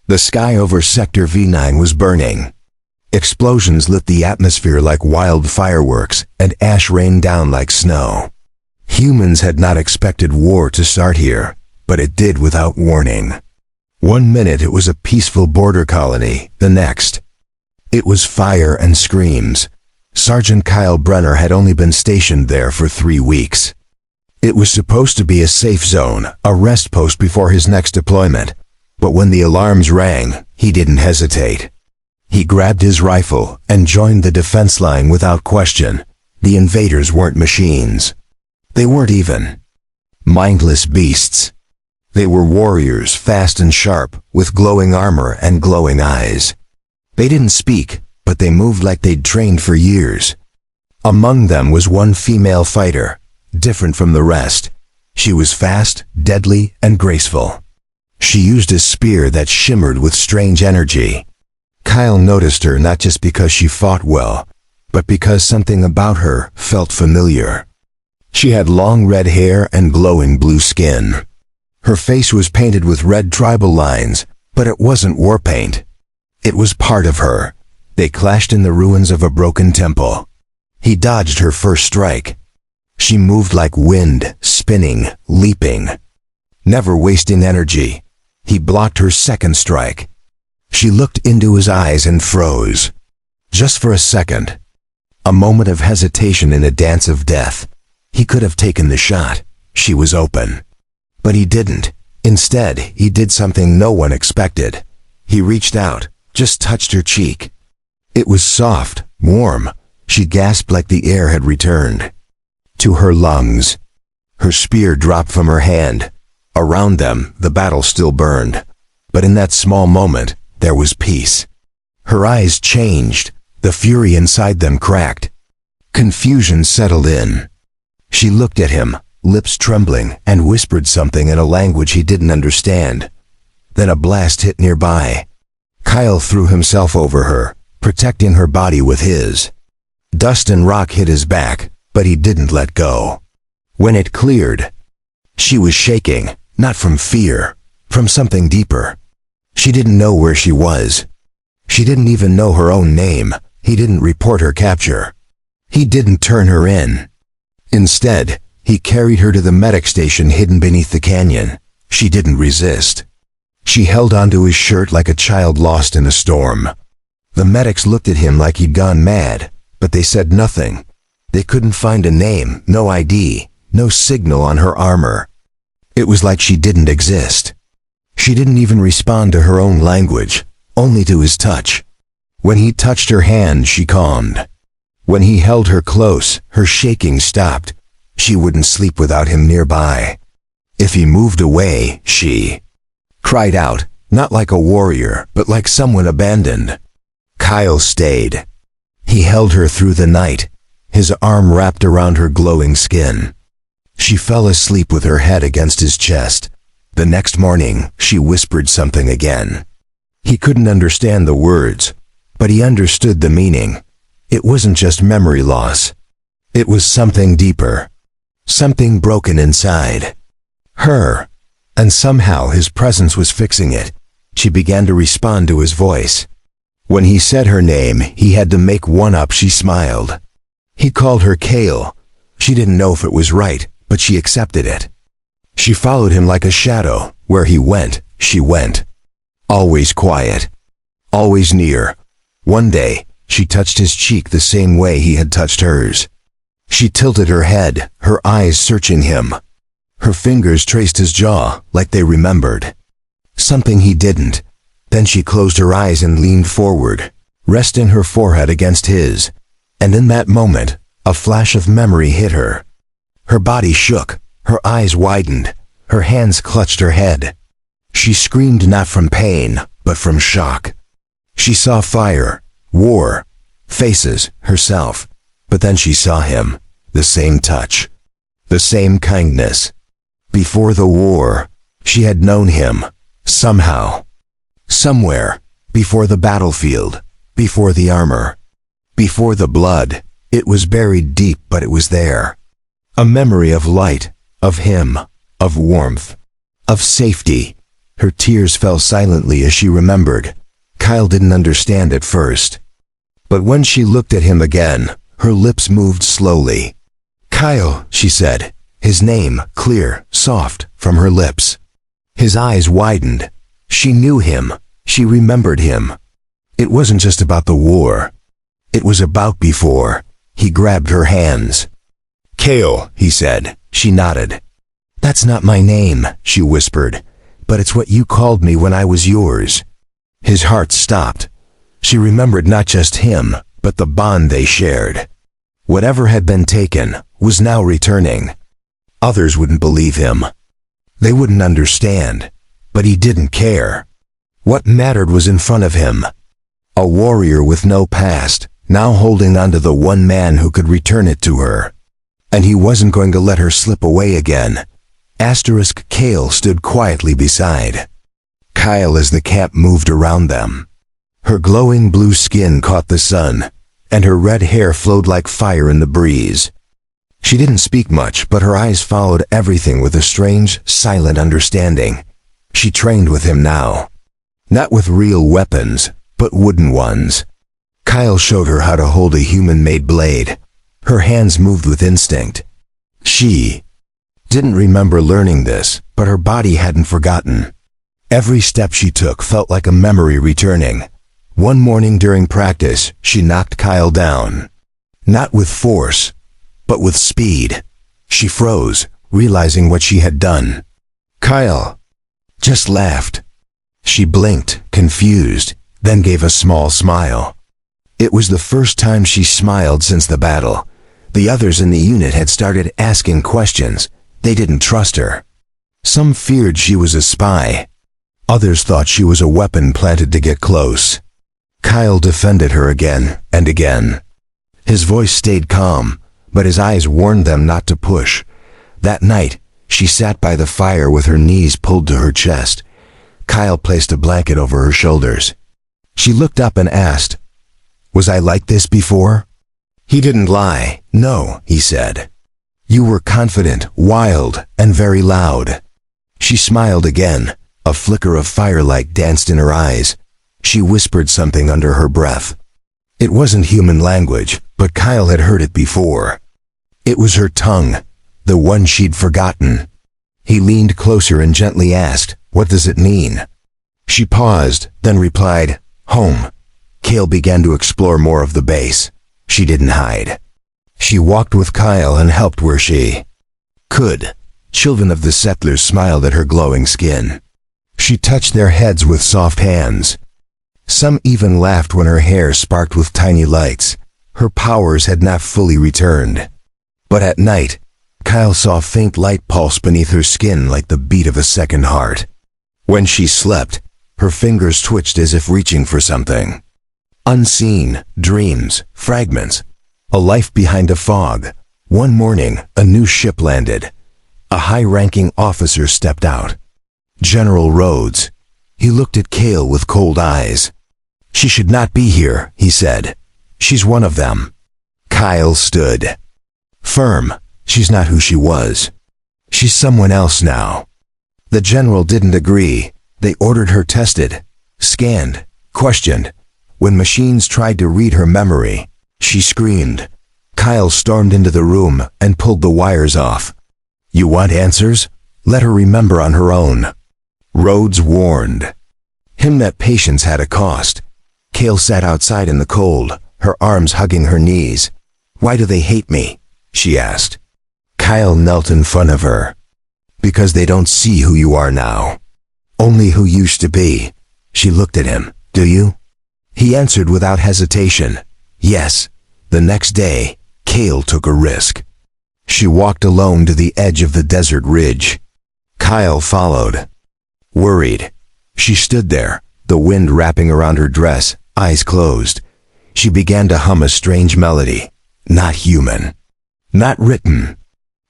The sky over Sector V9 was burning. Explosions lit the atmosphere like wild fireworks, and ash rained down like snow. Humans had not expected war to start here, but it did without warning. One minute it was a peaceful border colony, the next, it was fire and screams. Sergeant Kyle Brenner had only been stationed there for 3 weeks. It was supposed to be a safe zone, a rest post before his next deployment, but when the alarms rang, he didn't hesitate. He grabbed his rifle and joined the defense line without question. The invaders weren't machines. They weren't even mindless beasts. They were warriors, fast and sharp, with glowing armor and glowing eyes. They didn't speak, but they moved like they'd trained for years. Among them was one female fighter, different from the rest. She was fast, deadly, and graceful. She used a spear that shimmered with strange energy. Kyle noticed her not just because she fought well, but because something about her felt familiar. She had long red hair and glowing blue skin. Her face was painted with red tribal lines, but it wasn't war paint. It was part of her. They clashed in the ruins of a broken temple. He dodged her first strike. She moved like wind, spinning, leaping, never wasting energy. He blocked her second strike. She looked into his eyes and froze. Just for a second. A moment of hesitation in a dance of death. He could have taken the shot. She was open. But he didn't. Instead, he did something no one expected. He reached out, just touched her cheek. It was soft, warm. She gasped like the air had returned to her lungs. Her spear dropped from her hand. Around them, the battle still burned. But in that small moment, there was peace. Her eyes changed. The fury inside them cracked. Confusion settled in. She looked at him, lips trembling, and whispered something in a language he didn't understand. Then a blast hit nearby. Kyle threw himself over her, protecting her body with his. Dust and rock hit his back, but he didn't let go. When it cleared, she was shaking, not from fear, from something deeper. She didn't know where she was. She didn't even know her own name. He didn't report her capture. He didn't turn her in. Instead, he carried her to the medic station hidden beneath the canyon. She didn't resist. She held onto his shirt like a child lost in a storm. The medics looked at him like he'd gone mad, but they said nothing. They couldn't find a name, no ID, no signal on her armor. It was like she didn't exist. She didn't even respond to her own language, only to his touch. When he touched her hand, she calmed. When he held her close, her shaking stopped. She wouldn't sleep without him nearby. If he moved away, she cried out, not like a warrior, but like someone abandoned. Kyle stayed. He held her through the night, his arm wrapped around her glowing skin. She fell asleep with her head against his chest. The next morning, she whispered something again. He couldn't understand the words, but he understood the meaning. It wasn't just memory loss. It was something deeper. Something broken inside. Her. And somehow his presence was fixing it. She began to respond to his voice. When he said her name, he had to make one up. She smiled. He called her Kale. She didn't know if it was right, but she accepted it. She followed him like a shadow. Where he went, she went. Always quiet. Always near. One day, she touched his cheek the same way he had touched hers. She tilted her head, her eyes searching him. Her fingers traced his jaw, like they remembered something he didn't. Then she closed her eyes and leaned forward, resting her forehead against his. And in that moment, a flash of memory hit her. Her body shook, her eyes widened, her hands clutched her head. She screamed not from pain, but from shock. She saw fire, war, faces, herself. But then she saw him, the same touch, the same kindness. Before the war, she had known him, somehow, somewhere, before the battlefield, before the armor, before the blood. It was buried deep, but it was there. A memory of light, of him, of warmth, of safety. Her tears fell silently as she remembered. Kyle didn't understand at first. But when she looked at him again, her lips moved slowly. "Kyle," she said, his name clear, soft, from her lips. His eyes widened. She knew him. She remembered him. It wasn't just about the war. It was about before. He grabbed her hands. "Kale," he said. She nodded. "That's not my name," she whispered, "but it's what you called me when I was yours." His heart stopped. She remembered not just him, but the bond they shared. Whatever had been taken was now returning. Others wouldn't believe him. They wouldn't understand, but he didn't care. What mattered was in front of him. A warrior with no past, now holding on to the one man who could return it to her. And he wasn't going to let her slip away again. Kale stood quietly beside Kyle as the camp moved around them. Her glowing blue skin caught the sun, and her red hair flowed like fire in the breeze. She didn't speak much, but her eyes followed everything with a strange, silent understanding. She trained with him now. Not with real weapons, but wooden ones. Kyle showed her how to hold a human-made blade. Her hands moved with instinct. She didn't remember learning this, but her body hadn't forgotten. Every step she took felt like a memory returning. One morning during practice, she knocked Kyle down. Not with force, but with speed. She froze, realizing what she had done. Kyle just laughed. She blinked, confused, then gave a small smile. It was the first time she smiled since the battle. The others in the unit had started asking questions. They didn't trust her. Some feared she was a spy. Others thought she was a weapon planted to get close. Kyle defended her again and again. His voice stayed calm, but his eyes warned them not to push. That night, she sat by the fire with her knees pulled to her chest. Kyle placed a blanket over her shoulders. She looked up and asked, "Was I like this before?" He didn't lie. "No," he said. "You were confident, wild, and very loud." She smiled again. A flicker of firelight danced in her eyes. She whispered something under her breath. It wasn't human language, but Kyle had heard it before. It was her tongue, the one she'd forgotten. He leaned closer and gently asked, "What does it mean?" She paused, then replied, "Home." Kale began to explore more of the base. She didn't hide. She walked with Kyle and helped where she could. Children of the settlers smiled at her glowing skin. She touched their heads with soft hands. Some even laughed when her hair sparked with tiny lights. Her powers had not fully returned. But at night, Kyle saw a faint light pulse beneath her skin like the beat of a second heart. When she slept, her fingers twitched as if reaching for something. Unseen, dreams, fragments, a life behind a fog. One morning, a new ship landed. A high-ranking officer stepped out. General Rhodes. He looked at Kale with cold eyes. "She should not be here," he said. "She's one of them." Kyle stood firm. She's not who she was. She's someone else now. The general didn't agree. They ordered her tested, scanned, questioned. When machines tried to read her memory, she screamed. Kyle stormed into the room and pulled the wires off. "You want answers? Let her remember on her own." Rhodes warned him that patience had a cost. Kale sat outside in the cold, her arms hugging her knees. "Why do they hate me?" she asked. Kyle knelt in front of her. "Because they don't see who you are now. Only who used to be." She looked at him. "Do you?" He answered without hesitation. "Yes." The next day, Kale took a risk. She walked alone to the edge of the desert ridge. Kyle followed. Worried, she stood there, the wind wrapping around her dress, eyes closed. She began to hum a strange melody. Not human. Not written.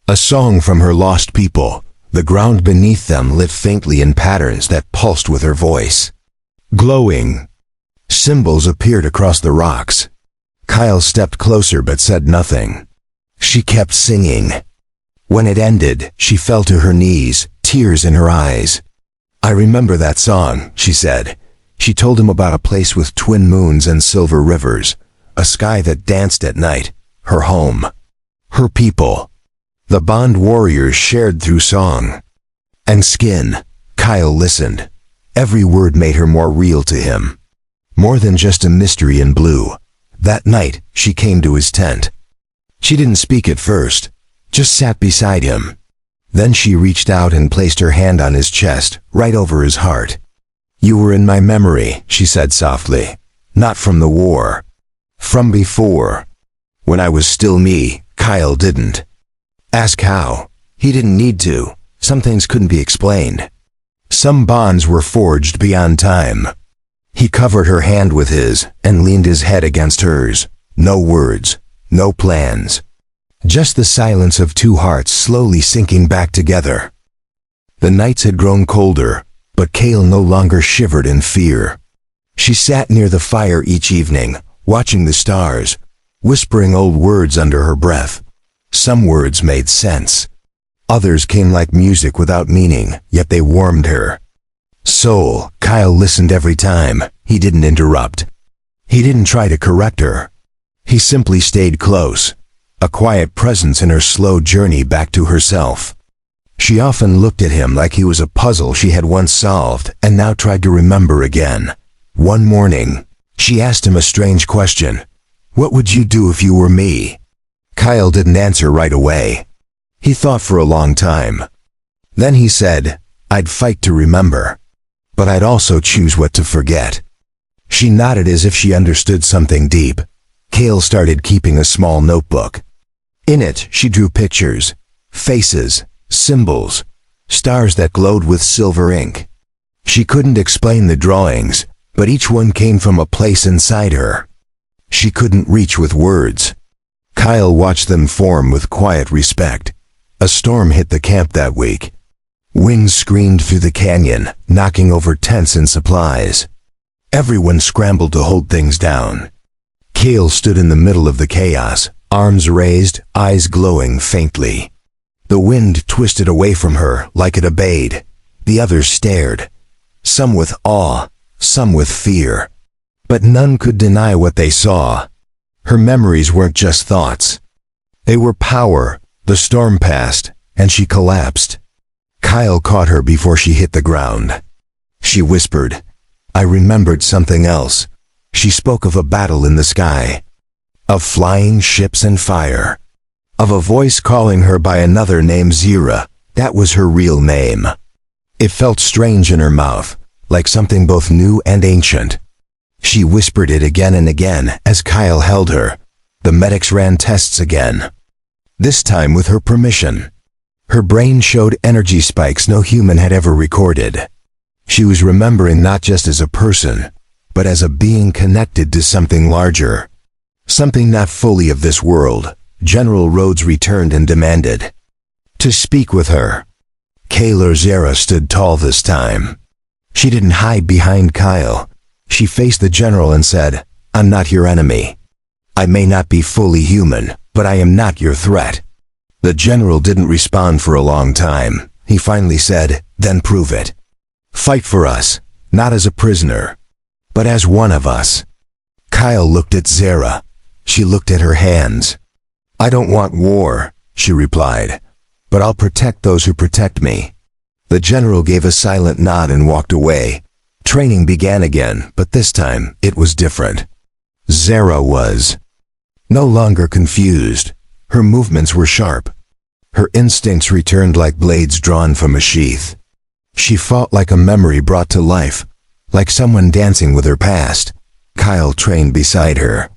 A song from her lost people. The ground beneath them lit faintly in patterns that pulsed with her voice. Glowing symbols appeared across the rocks. Kyle stepped closer but said nothing. She kept singing. When it ended, she fell to her knees, tears in her eyes. "I remember that song," she said. She told him about a place with twin moons and silver rivers, a sky that danced at night, her home, her people, the bond warriors shared through song and skin. Kyle listened. Every word made her more real to him, more than just a mystery in blue. That night, she came to his tent. She didn't speak at first, just sat beside him. Then she reached out and placed her hand on his chest, right over his heart. "You were in my memory," she said softly. "Not from the war. From before. When I was still me." Kyle didn't ask how. He didn't need to. Some things couldn't be explained. Some bonds were forged beyond time. He covered her hand with his and leaned his head against hers. No words, no plans. Just the silence of two hearts slowly sinking back together. The nights had grown colder, but Kale no longer shivered in fear. She sat near the fire each evening, watching the stars, whispering old words under her breath. Some words made sense. Others came like music without meaning, yet they warmed her soul. Kyle listened every time. He didn't interrupt. He didn't try to correct her. He simply stayed close, a quiet presence in her slow journey back to herself. She often looked at him like he was a puzzle she had once solved and now tried to remember again. One morning, she asked him a strange question. "What would you do if you were me?" Kyle didn't answer right away. He thought for a long time. Then he said, "I'd fight to remember, but I'd also choose what to forget." She nodded as if she understood something deep. Kale started keeping a small notebook. In it, she drew pictures, faces, symbols, stars that glowed with silver ink. She couldn't explain the drawings, but each one came from a place inside her she couldn't reach with words. Kyle watched them form with quiet respect. A storm hit the camp that week. Winds screamed through the canyon, knocking over tents and supplies. Everyone scrambled to hold things down. Kale stood in the middle of the chaos, arms raised, eyes glowing faintly. The wind twisted away from her like it obeyed. The others stared, some with awe, some with fear. But none could deny what they saw. Her memories weren't just thoughts. They were power. The storm passed, and she collapsed. Kyle caught her before she hit the ground. She whispered, "I remembered something else." She spoke of a battle in the sky, of flying ships and fire, of a voice calling her by another name, Zira. That was her real name. It felt strange in her mouth, like something both new and ancient. She whispered it again and again as Kyle held her. The medics ran tests again, this time with her permission. Her brain showed energy spikes no human had ever recorded. She was remembering not just as a person, but as a being connected to something larger. Something not fully of this world. General Rhodes returned and demanded to speak with her. Kayla Zara stood tall this time. She didn't hide behind Kyle. She faced the general and said, "I'm not your enemy. I may not be fully human, but I am not your threat." The general didn't respond for a long time. He finally said, "Then prove it. Fight for us, not as a prisoner, but as one of us." Kyle looked at Zara. She looked at her hands. "I don't want war," she replied, "but I'll protect those who protect me." The general gave a silent nod and walked away. Training began again, but this time it was different. Zara was no longer confused. Her movements were sharp. Her instincts returned like blades drawn from a sheath. She fought like a memory brought to life, like someone dancing with her past. Kyle trained beside her.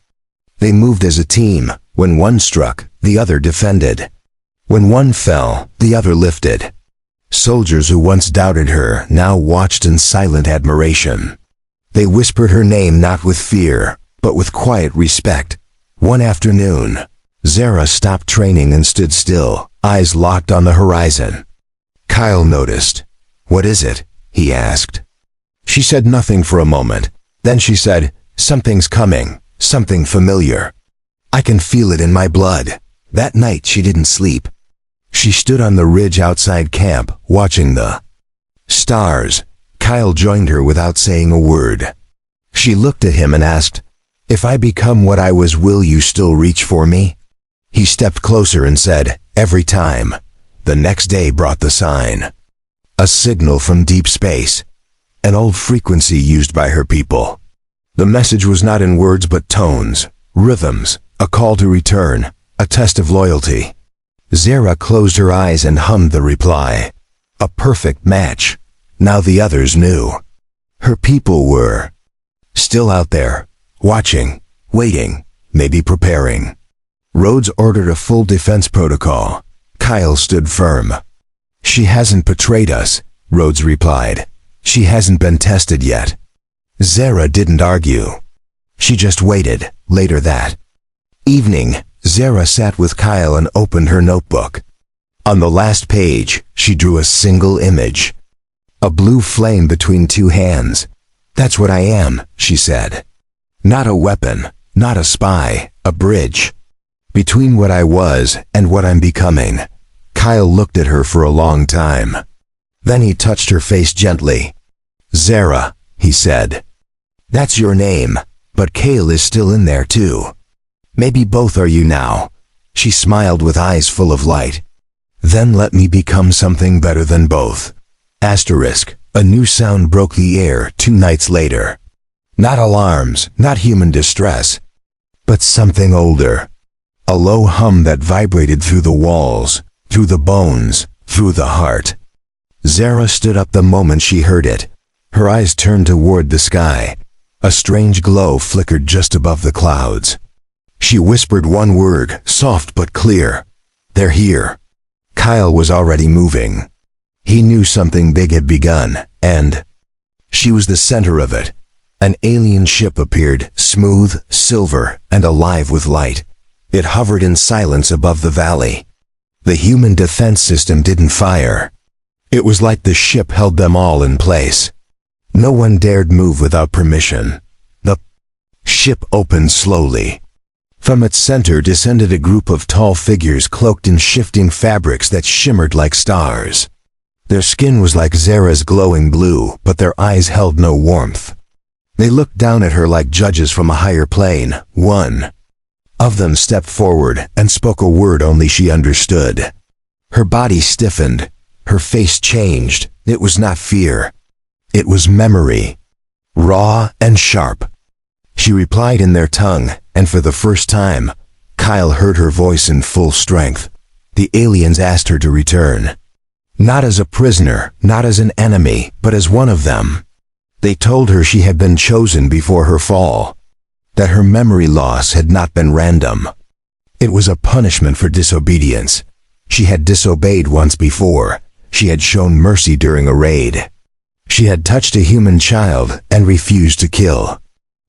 They moved as a team. When one struck, the other defended. When one fell, the other lifted. Soldiers who once doubted her now watched in silent admiration. They whispered her name not with fear, but with quiet respect. One afternoon, Zara stopped training and stood still, eyes locked on the horizon. Kyle noticed. "What is it?" he asked. She said nothing for a moment. Then she said, "Something's coming, something familiar. I can feel it in my blood." That night she didn't sleep. She stood on the ridge outside camp, watching the stars. Kyle joined her without saying a word. She looked at him and asked, "If I become what I was, will you still reach for me?" He stepped closer and said, "Every time." The next day brought the sign. A signal from deep space. An old frequency used by her people. The message was not in words but tones, rhythms, a call to return, a test of loyalty. Zara closed her eyes and hummed the reply. A perfect match. Now the others knew. Her people were still out there, watching, waiting, maybe preparing. Rhodes ordered a full defense protocol. Kyle stood firm. "She hasn't betrayed us," Rhodes replied. "She hasn't been tested yet." Zara didn't argue. She just waited. Later that evening, Zara sat with Kyle and opened her notebook. On the last page, she drew a single image. A blue flame between two hands. "That's what I am," she said. "Not a weapon, not a spy, a bridge. Between what I was and what I'm becoming." Kyle looked at her for a long time. Then he touched her face gently. "Zara," he said. "That's your name, but Kale is still in there too. Maybe both are you now." She smiled with eyes full of light. "Then let me become something better than both." Asterisk, a new sound broke the air 2 nights later. Not alarms, not human distress, but something older. A low hum that vibrated through the walls, through the bones, through the heart. Zara stood up the moment she heard it. Her eyes turned toward the sky. A strange glow flickered just above the clouds. She whispered one word, soft but clear. "They're here." Kyle was already moving. He knew something big had begun, and she was the center of it. An alien ship appeared, smooth, silver, and alive with light. It hovered in silence above the valley. The human defense system didn't fire. It was like the ship held them all in place. No one dared move without permission. The ship opened slowly. From its center descended a group of tall figures cloaked in shifting fabrics that shimmered like stars. Their skin was like Zara's glowing blue, but their eyes held no warmth. They looked down at her like judges from a higher plane. One of them stepped forward and spoke a word only she understood. Her body stiffened. Her face changed. It was not fear. It was memory. Raw and sharp. She replied in their tongue, and for the first time, Kyle heard her voice in full strength. The aliens asked her to return. Not as a prisoner, not as an enemy, but as one of them. They told her she had been chosen before her fall, that her memory loss had not been random. It was a punishment for disobedience. She had disobeyed once before. She had shown mercy during a raid. She had touched a human child and refused to kill.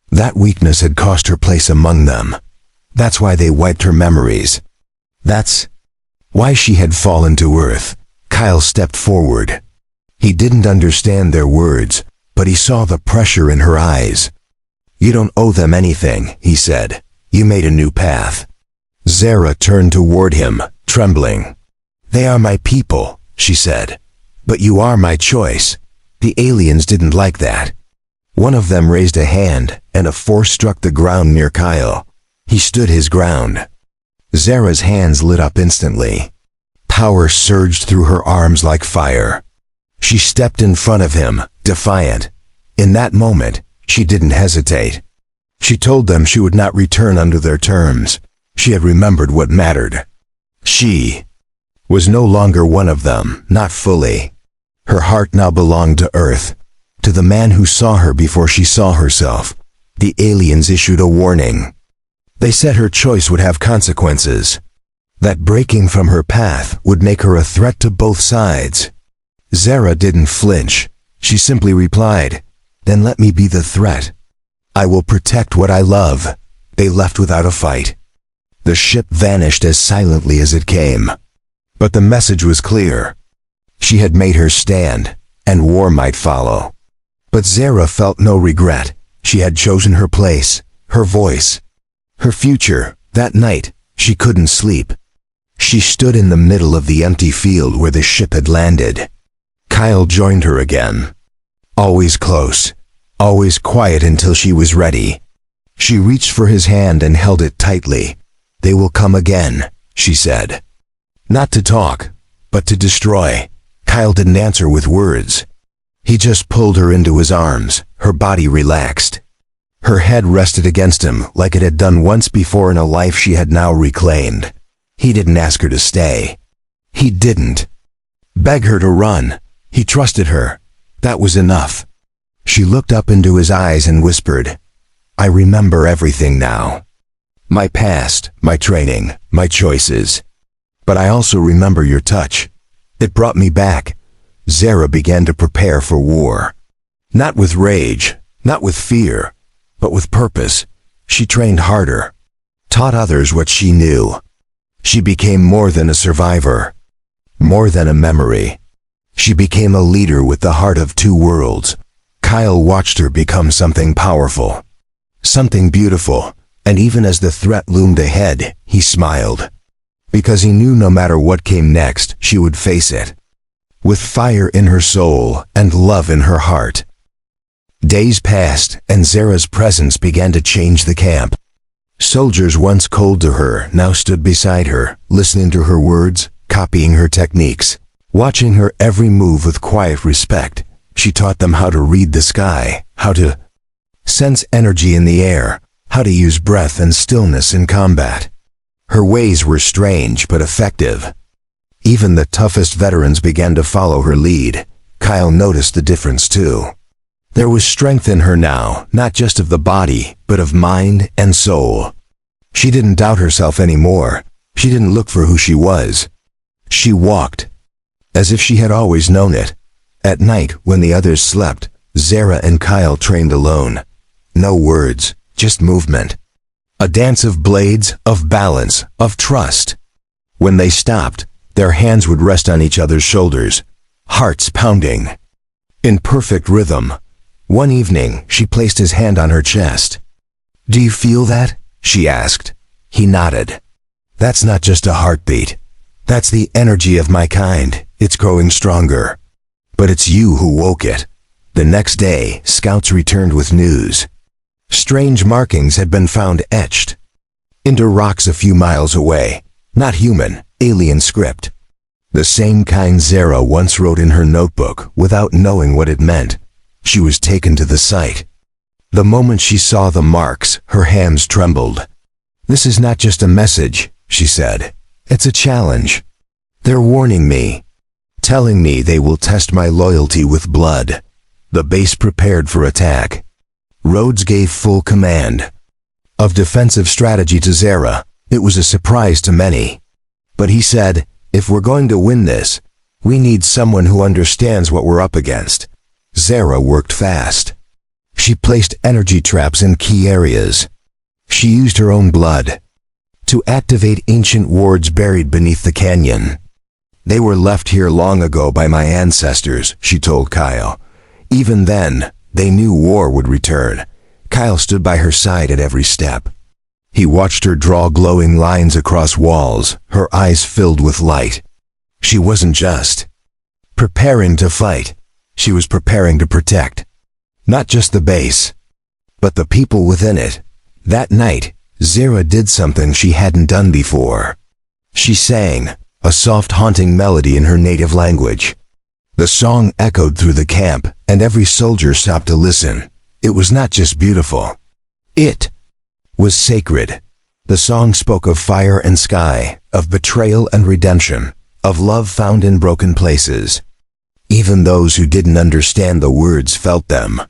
That weakness had cost her place among them. That's why they wiped her memories. That's why she had fallen to earth. Kyle stepped forward. He didn't understand their words, but he saw the pressure in her eyes. "You don't owe them anything," he said. "You made a new path." Zara turned toward him, trembling. "They are my people," she said. "But you are my choice." The aliens didn't like that. One of them raised a hand, and a force struck the ground near Kyle. He stood his ground. Zara's hands lit up instantly. Power surged through her arms like fire. She stepped in front of him, defiant. In that moment, she didn't hesitate. She told them she would not return under their terms. She had remembered what mattered. She was no longer one of them, not fully. Her heart now belonged to Earth, to the man who saw her before she saw herself. The aliens issued a warning. They said her choice would have consequences, that breaking from her path would make her a threat to both sides. Zara didn't flinch. She simply replied, "Then let me be the threat. I will protect what I love." They left without a fight. The ship vanished as silently as it came. But the message was clear. She had made her stand, and war might follow. But Zara felt no regret. She had chosen her place, her voice, her future. That night, she couldn't sleep. She stood in the middle of the empty field where the ship had landed. Kyle joined her again. Always close, always quiet until she was ready. She reached for his hand and held it tightly. "They will come again," she said. Not to talk, but to destroy. Kyle didn't answer with words. He just pulled her into his arms, her body relaxed. Her head rested against him like it had done once before in a life she had now reclaimed. He didn't ask her to stay. He didn't beg her to run. He trusted her. That was enough. She looked up into his eyes and whispered, "I remember everything now. My past, my training, my choices. But I also remember your touch. It brought me back." Zara began to prepare for war. Not with rage, not with fear, but with purpose. She trained harder, taught others what she knew. She became more than a survivor, more than a memory. She became a leader with the heart of two worlds. Kyle watched her become something powerful, something beautiful, and even as the threat loomed ahead, he smiled. Because he knew no matter what came next, she would face it. With fire in her soul and love in her heart. Days passed, and Zara's presence began to change the camp. Soldiers once cold to her now stood beside her, listening to her words, copying her techniques, watching her every move with quiet respect. She taught them how to read the sky, how to sense energy in the air, how to use breath and stillness in combat. Her ways were strange but effective. Even the toughest veterans began to follow her lead. Kyle noticed the difference too. There was strength in her now, not just of the body, but of mind and soul. She didn't doubt herself anymore. She didn't look for who she was. She walked, as if she had always known it. At night, when the others slept, Zara and Kyle trained alone. No words, just movement. A dance of blades, of balance, of trust. When they stopped, their hands would rest on each other's shoulders, hearts pounding. In perfect rhythm. One evening, she placed his hand on her chest. "Do you feel that?" she asked. He nodded. "That's not just a heartbeat. That's the energy of my kind. It's growing stronger. But it's you who woke it." The next day, scouts returned with news. Strange markings had been found etched into rocks a few miles away. Not human, alien script. The same kind Zara once wrote in her notebook without knowing what it meant. She was taken to the site. The moment she saw the marks, her hands trembled. "This is not just a message," she said. "It's a challenge. They're warning me, telling me they will test my loyalty with blood." The base prepared for attack. Rhodes gave full command of defensive strategy to Zara. It was a surprise to many. But he said, "If we're going to win this, we need someone who understands what we're up against." Zara worked fast. She placed energy traps in key areas. She used her own blood to activate ancient wards buried beneath the canyon. "They were left here long ago by my ancestors," she told Kyle. Even then, they knew war would return. Kyle stood by her side at every step. He watched her draw glowing lines across walls, her eyes filled with light. She wasn't just preparing to fight. She was preparing to protect. Not just the base, but the people within it. That night, Zara did something she hadn't done before. She sang, a soft haunting melody in her native language. The song echoed through the camp, and every soldier stopped to listen. It was not just beautiful. It was sacred. The song spoke of fire and sky, of betrayal and redemption, of love found in broken places. Even those who didn't understand the words felt them.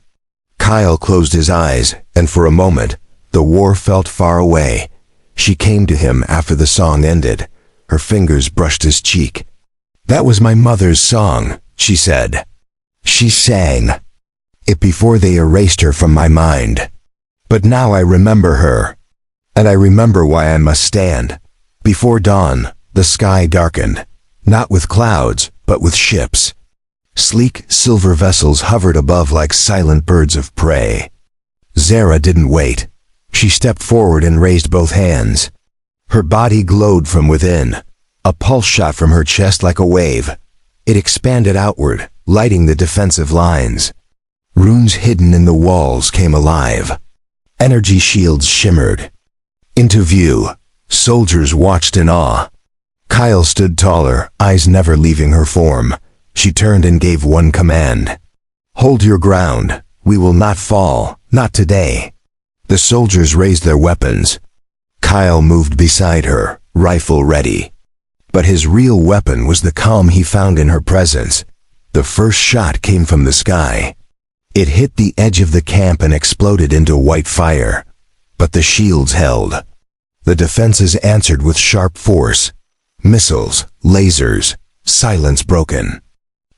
Kyle closed his eyes, and for a moment, the war felt far away. She came to him after the song ended. Her fingers brushed his cheek. "That was my mother's song," she said. She sang it before they erased her from my mind. But now I remember her, and I remember why I must stand. Before dawn, the sky darkened, not with clouds, but with ships. Sleek silver vessels hovered above like silent birds of prey. Zara didn't wait. She stepped forward and raised both hands. Her body glowed from within. A pulse shot from her chest like a wave. It expanded outward, lighting the defensive lines. Runes hidden in the walls came alive. Energy shields shimmered. Into view, soldiers watched in awe. Kyle stood taller, eyes never leaving her form. She turned and gave one command. "Hold your ground. We will not fall, not today." The soldiers raised their weapons. Kyle moved beside her, rifle ready. But his real weapon was the calm he found in her presence. The first shot came from the sky. It hit the edge of the camp and exploded into white fire. But the shields held. The defenses answered with sharp force. Missiles, lasers, silence broken.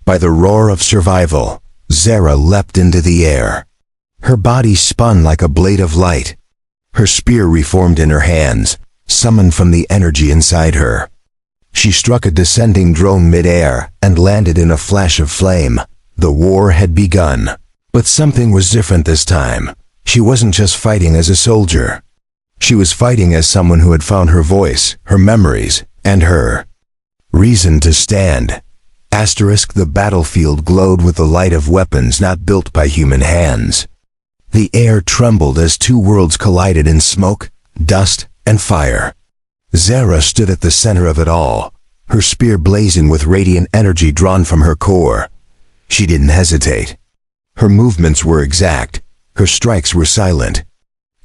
By the roar of survival, Zara leapt into the air. Her body spun like a blade of light. Her spear reformed in her hands, summoned from the energy inside her. She struck a descending drone mid-air and landed in a flash of flame. The war had begun. But something was different this time. She wasn't just fighting as a soldier. She was fighting as someone who had found her voice, her memories, and her reason to stand. The battlefield glowed with the light of weapons not built by human hands. The air trembled as two worlds collided in smoke, dust, and fire. Zara stood at the center of it all, her spear blazing with radiant energy drawn from her core. She didn't hesitate. Her movements were exact, her strikes were silent.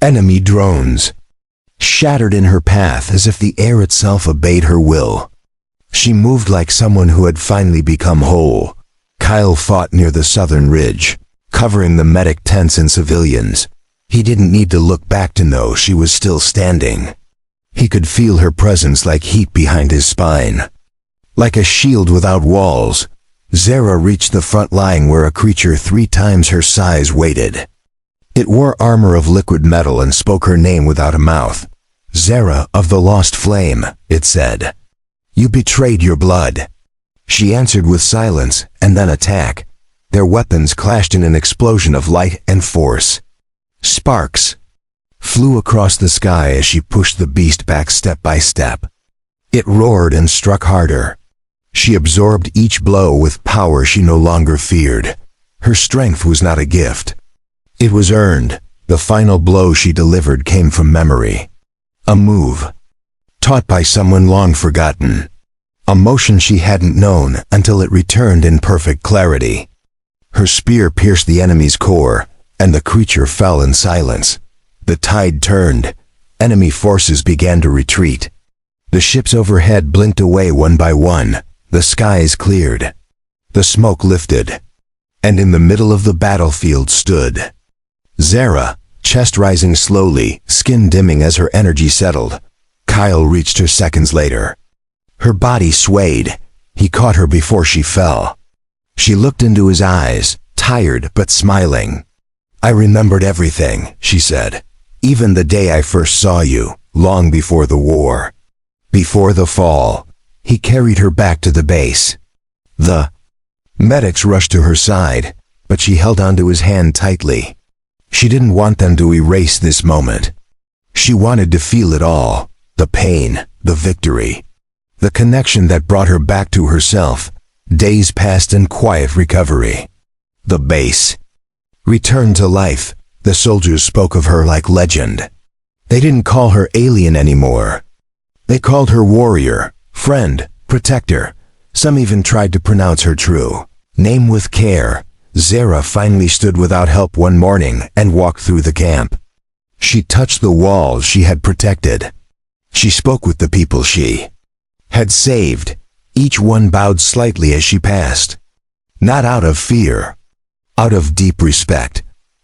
Enemy drones shattered in her path as if the air itself obeyed her will. She moved like someone who had finally become whole. Kyle fought near the southern ridge, covering the medic tents and civilians. He didn't need to look back to know she was still standing. He could feel her presence like heat behind his spine. Like a shield without walls, Zara reached the front line where a creature 3 times her size waited. It wore armor of liquid metal and spoke her name without a mouth. "Zara of the Lost Flame," it said. "You betrayed your blood." She answered with silence and then attack. Their weapons clashed in an explosion of light and force. Sparks flew across the sky as she pushed the beast back step by step. It roared and struck harder. She absorbed each blow with power she no longer feared. Her strength was not a gift. It was earned. The final blow she delivered came from memory. A move taught by someone long forgotten. A motion she hadn't known until it returned in perfect clarity. Her spear pierced the enemy's core, and the creature fell in silence. The tide turned. Enemy forces began to retreat. The ships overhead blinked away one by one. The skies cleared. The smoke lifted. And in the middle of the battlefield stood Zara, chest rising slowly, skin dimming as her energy settled. Kyle reached her seconds later. Her body swayed. He caught her before she fell. She looked into his eyes, tired but smiling. "I remembered everything," she said. "Even the day I first saw you, long before the war. Before the fall." He carried her back to the base. The medics rushed to her side, but she held onto his hand tightly. She didn't want them to erase this moment. She wanted to feel it all. The pain, the victory, the connection that brought her back to herself. Days passed in quiet recovery. The base returned to life. The soldiers spoke of her like legend. They didn't call her alien anymore. They called her warrior, friend, protector. Some even tried to pronounce her true name with care. Zara finally stood without help one morning and walked through the camp. She touched the walls she had protected. She spoke with the people she had saved. Each one bowed slightly as she passed. Not out of fear, out of deep respect.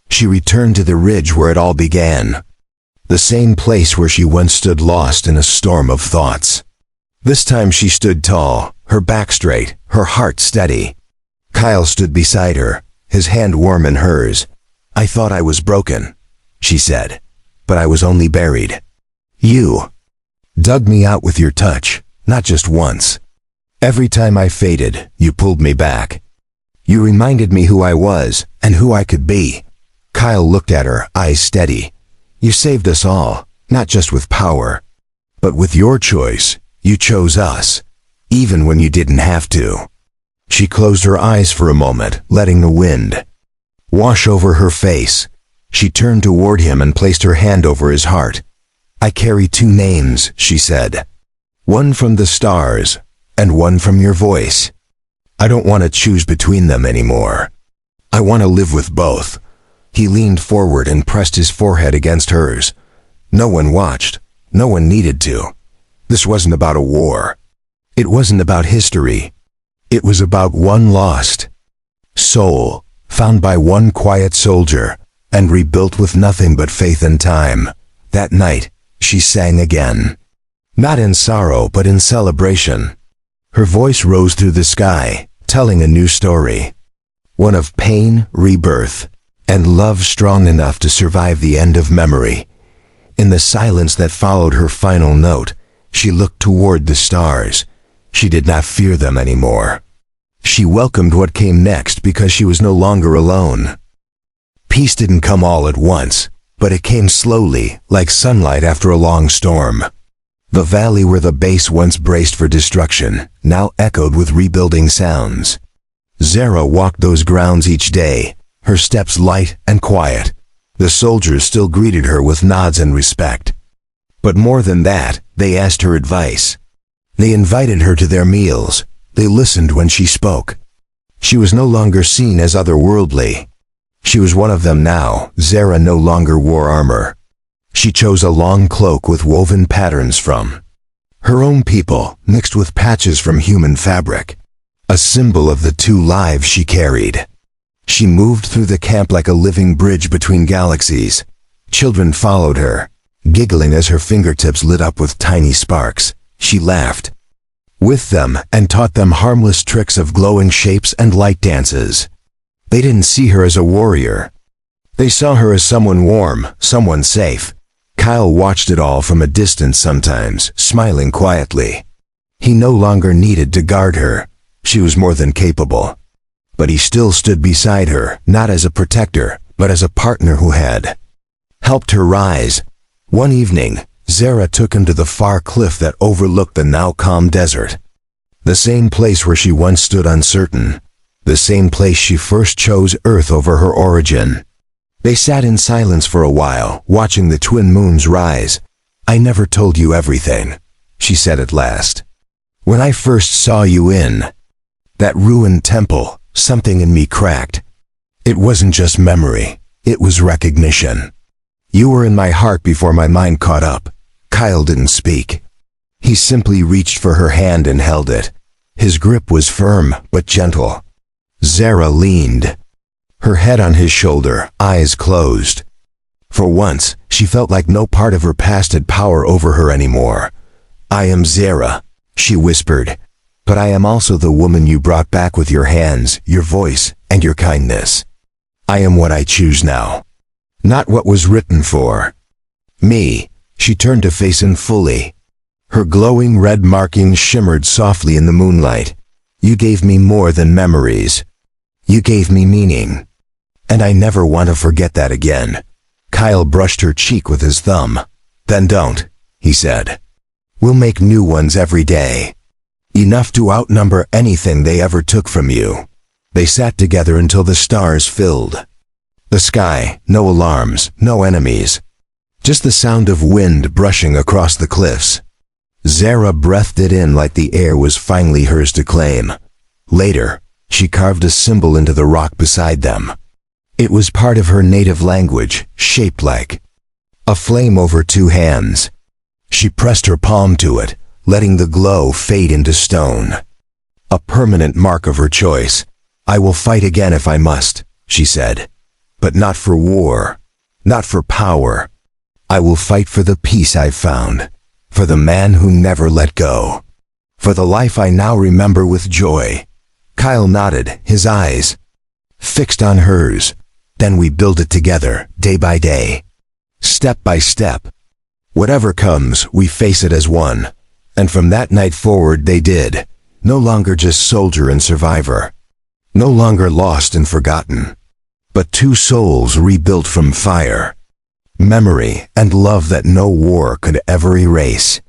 She returned to the ridge where it all began. The same place where she once stood lost in a storm of thoughts. This time she stood tall, her back straight, her heart steady. Kyle stood beside her, his hand warm in hers. "I thought I was broken," she said, "but I was only buried. You dug me out with your touch, not just once. Every time I faded, you pulled me back. You reminded me who I was and who I could be." Kyle looked at her, eyes steady. "You saved us all, not just with power, but with your choice. You chose us, even when you didn't have to." She closed her eyes for a moment, letting the wind wash over her face. She turned toward him and placed her hand over his heart. "I carry two names," she said. "One from the stars, and one from your voice. I don't want to choose between them anymore. I want to live with both." He leaned forward and pressed his forehead against hers. No one watched. No one needed to. This wasn't about a war. It wasn't about history. It was about one lost soul, found by one quiet soldier, and rebuilt with nothing but faith and time. That night, she sang again. Not in sorrow, but in celebration. Her voice rose through the sky, telling a new story. One of pain, rebirth, and love strong enough to survive the end of memory. In the silence that followed her final note, she looked toward the stars. She did not fear them anymore. She welcomed what came next because she was no longer alone. Peace didn't come all at once, but it came slowly, like sunlight after a long storm. The valley where the base once braced for destruction now echoed with rebuilding sounds. Zara walked those grounds each day, her steps light and quiet. The soldiers still greeted her with nods and respect. But more than that, they asked her advice. They invited her to their meals. They listened when she spoke. She was no longer seen as otherworldly. She was one of them now. Zara no longer wore armor. She chose a long cloak with woven patterns from her own people, mixed with patches from human fabric, a symbol of the two lives she carried. She moved through the camp like a living bridge between galaxies. Children followed her, giggling as her fingertips lit up with tiny sparks. She laughed with them and taught them harmless tricks of glowing shapes and light dances. They didn't see her as a warrior. They saw her as someone warm, someone safe. Kyle watched it all from a distance sometimes, smiling quietly. He no longer needed to guard her. She was more than capable. But he still stood beside her, not as a protector, but as a partner who had helped her rise. One evening, Zara took him to the far cliff that overlooked the now calm desert. The same place where she once stood uncertain. The same place she first chose Earth over her origin. They sat in silence for a while, watching the twin moons rise. "I never told you everything," she said at last. "When I first saw you in that ruined temple, something in me cracked. It wasn't just memory, it was recognition. You were in my heart before my mind caught up." Kyle didn't speak. He simply reached for her hand and held it. His grip was firm, but gentle. Zara leaned, her head on his shoulder, eyes closed. For once, she felt like no part of her past had power over her anymore. "I am Zara," she whispered, "but I am also the woman you brought back with your hands, your voice, and your kindness. I am what I choose now, not what was written for me." She turned to face him fully. Her glowing red markings shimmered softly in the moonlight. "You gave me more than memories. You gave me meaning. And I never want to forget that again." Kyle brushed her cheek with his thumb. "Then don't," he said. "We'll make new ones every day. Enough to outnumber anything they ever took from you." They sat together until the stars filled the sky. No alarms, no enemies. Just the sound of wind brushing across the cliffs. Zara breathed it in like the air was finally hers to claim. Later, she carved a symbol into the rock beside them. It was part of her native language, shaped like a flame over two hands. She pressed her palm to it, letting the glow fade into stone. A permanent mark of her choice. "I will fight again if I must," she said. "But not for war, not for power. I will fight for the peace I've found, for the man who never let go, for the life I now remember with joy." Kyle nodded, his eyes fixed on hers. "Then we build it together, day by day, step by step. Whatever comes, we face it as one." And from that night forward they did, no longer just soldier and survivor, no longer lost and forgotten, but two souls rebuilt from fire, memory, and love that no war could ever erase.